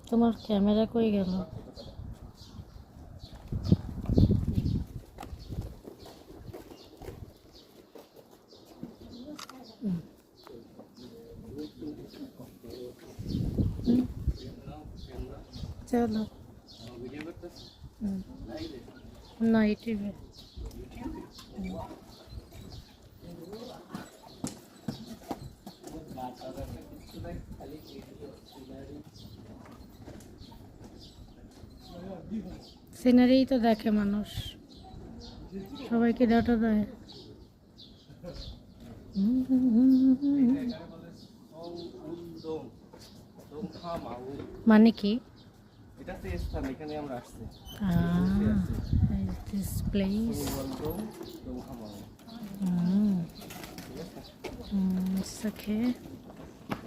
তোমার ক্যামেরা কই গেল? चलो ना यूट्यूब সিনারি তো দেখে মানুষ, সবাইকে ডাটা দেয়। মানে কি এটা তো স্থান, এখানে আমরা আসছি। This place okay.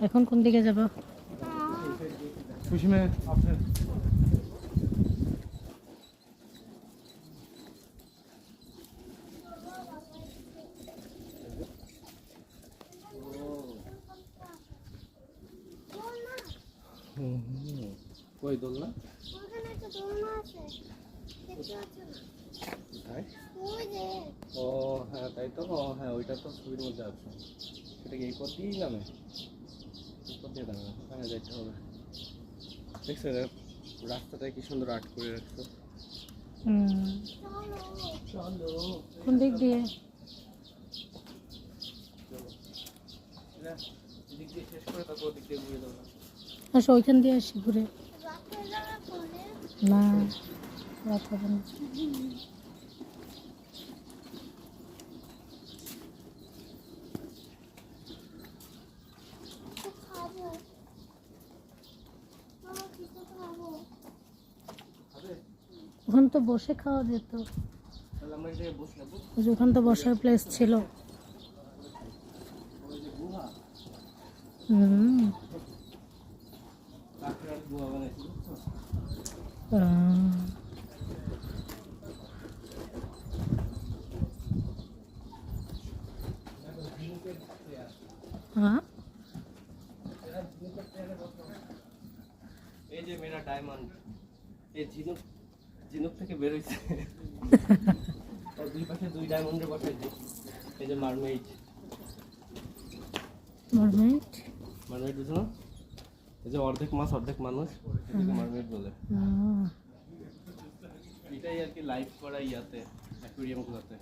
এখন কোন দিকে যাব? খুশিমে আপনার কই দোলনা? ওখানে একটা দোলনা আছে, দেখতে পাচ্ছ না? কোথায়? ওই যে। ও হ্যাঁ, তাই তো। হ্যাঁ, ওইটা তো ছবির মধ্যে আছে। সেটা কি এই পথ দিয়েই নামে? এই পথ দিয়ে নামে, ওখানে যাইতে হবে। দেখছো রাস্তাটা কি সুন্দর আর্ট করে রাখছো। চলো কোন দিক দিয়ে? এদিক দিয়ে শেষ করে তারপর ওদিক দিয়ে ঘুরে যাবো। আচ্ছা, ওইখান দিয়ে আসি ঘুরে। রাত হয়ে যাওয়ার পরে না, রাত হবে না। খাবো। বাবা, কিছু খাবো। খাবে? ওখানে তো বসে খাওয়া যেত। তাহলে আমরা এখানে বসে যাবো। ওই যে ওখানে তো বসার প্লেস ছিল। ওই যে গুহা, কাঠের গুহা বানাইছি, বুঝছো? हाँ এই যে মেরা ডায়মন্ড, এই ঝিনুক ঝিনুক থেকে বের হইছে। আর দুই পাশে দুই ডায়মন্ডের বসাইছে। এই যে মারমেইড, मरमेड। মারমেইড বুঝো না? এই যে অর্ধেক মাছ অর্ধেক মানুষ, এটাকে মারমেইড বলে। এটাই আর কি লাইভ করা ইয়াতে, অ্যাকুয়ারিয়াম গুলোতে।